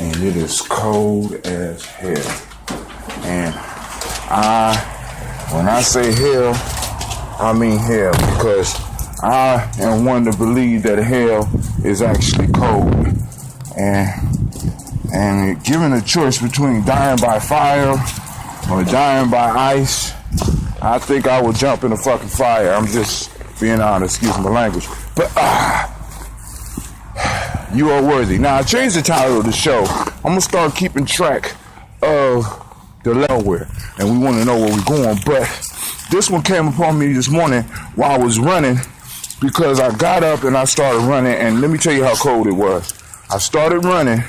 and it is cold as hell. And when I say hell, I mean hell, because I am one to believe that hell is actually cold. And given a choice between dying by fire or dying by ice, I think I would jump in the fucking fire. I'm just being honest, excuse my language. But you are worthy. Now, I changed the title of the show. I'm going to start keeping track of the nowhere, and we want to know where we're going. But this one came upon me this morning while I was running, because I got up and I started running, and let me tell you how cold it was. I started running.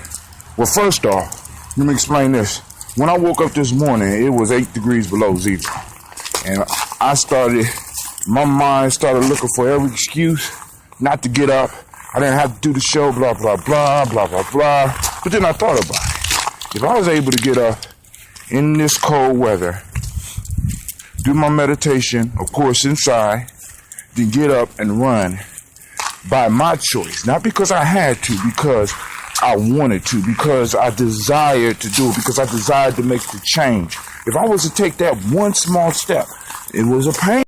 Well, first off, let me explain this. When I woke up this morning, it was 8 degrees below zero. And my mind started looking for every excuse not to get up. I didn't have to do the show, blah, blah, blah, blah, blah, blah. But then I thought about it. If I was able to get up in this cold weather, do my meditation, of course, inside, then get up and run by my choice. Not because I had to, because I wanted to, because I desired to do it, because I desired to make the change. If I was to take that one small step, it was a pain.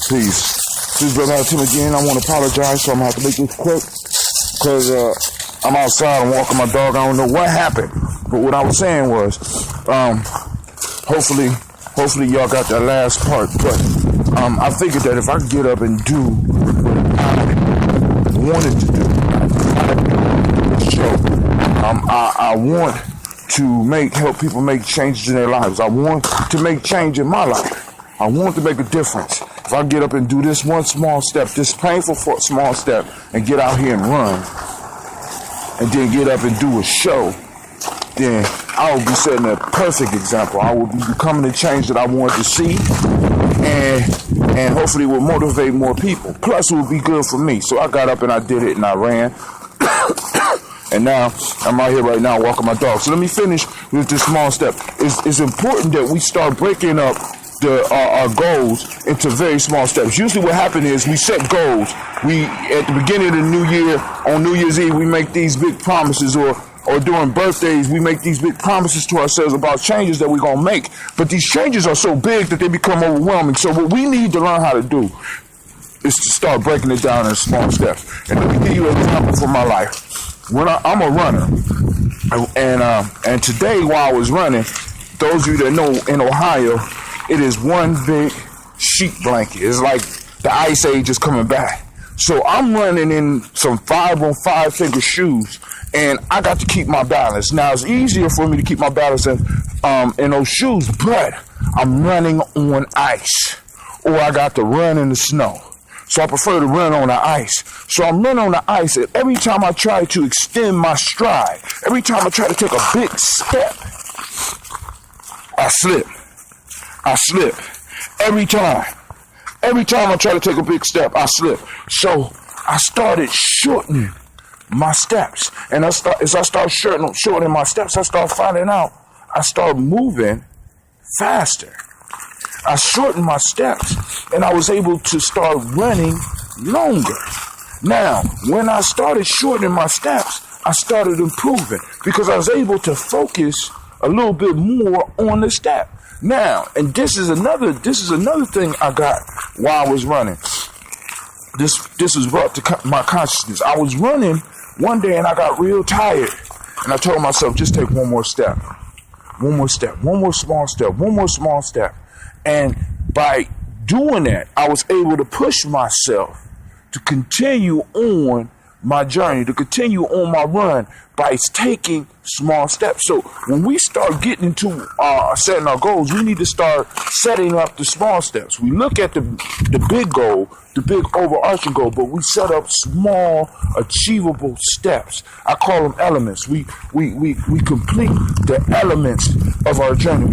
Please, brother, Tim again. I want to apologize, so I'm going to have to make this quick, because I'm outside and walking my dog. I don't know what happened, but what I was saying was, hopefully y'all got that last part, but I figured that if I get up and do what I wanted to do, I want to help people make changes in their lives. I want to make change in my life. I want to make a difference. If I get up and do this one small step, this painful small step, and get out here and run, and then get up and do a show, then I will be setting a perfect example. I will be becoming the change that I want to see, and hopefully it will motivate more people. Plus, it will be good for me. So I got up and I did it and I ran. And now I'm out here right now walking my dog. So let me finish with this small step. It's important that we start breaking up our goals into very small steps. Usually what happens is we set goals. We, at the beginning of the new year, on New Year's Eve, we make these big promises, or during birthdays, we make these big promises to ourselves about changes that we're going to make. But these changes are so big that they become overwhelming. So what we need to learn how to do is to start breaking it down in small steps. And let me give you an example from my life. When I'm a runner, and today while I was running, those of you that know in Ohio, it is one big sheet blanket. It's like the ice age is coming back. So I'm running in some 5-on-5 finger shoes, and I got to keep my balance. Now it's easier for me to keep my balance in those shoes, but I'm running on ice, or I got to run in the snow. So I prefer to run on the ice. So I'm running on the ice, and every time I try to extend my stride, every time I try to take a big step, I slip. Every time I try to take a big step, I slip. So I started shortening my steps. And as I start shortening my steps, I start finding out I start moving faster. I shortened my steps, and I was able to start running longer. Now, when I started shortening my steps, I started improving because I was able to focus a little bit more on the step. Now, and this is another thing I got while I was running. This was brought to my consciousness. I was running one day and I got real tired, and I told myself, just take one more step, one more small step. And by doing that, I was able to push myself to continue on my journey, to continue on my run by taking small steps. So when we start getting into setting our goals, we need to start setting up the small steps. We look at the big goal, the big overarching goal, but we set up small, achievable steps. I call them elements. We complete the elements of our journey.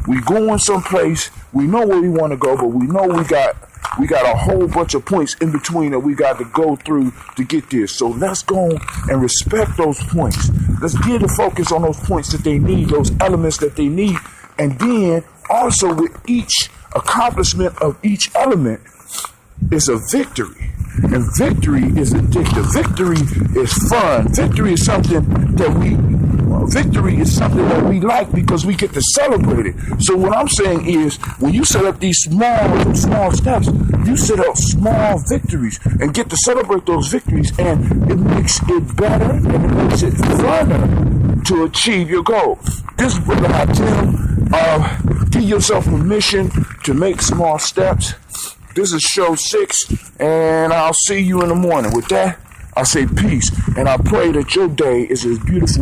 We go on someplace. We know where we want to go, but we know we got a whole bunch of points in between that we got to go through to get there. So let's go and respect those points. Let's get the focus on those points that they need, those elements that they need. And then also with each accomplishment of each element is a victory. And victory is addictive. Victory is fun. Victory is something that we like because we get to celebrate it. So what I'm saying is, when you set up these small steps, you set up small victories and get to celebrate those victories, and it makes it better and it makes it funner to achieve your goal. This is Brother Hatim. Give yourself permission to make small steps. This is show 6, and I'll see you in the morning. With that, I say peace, and I pray that your day is as beautiful as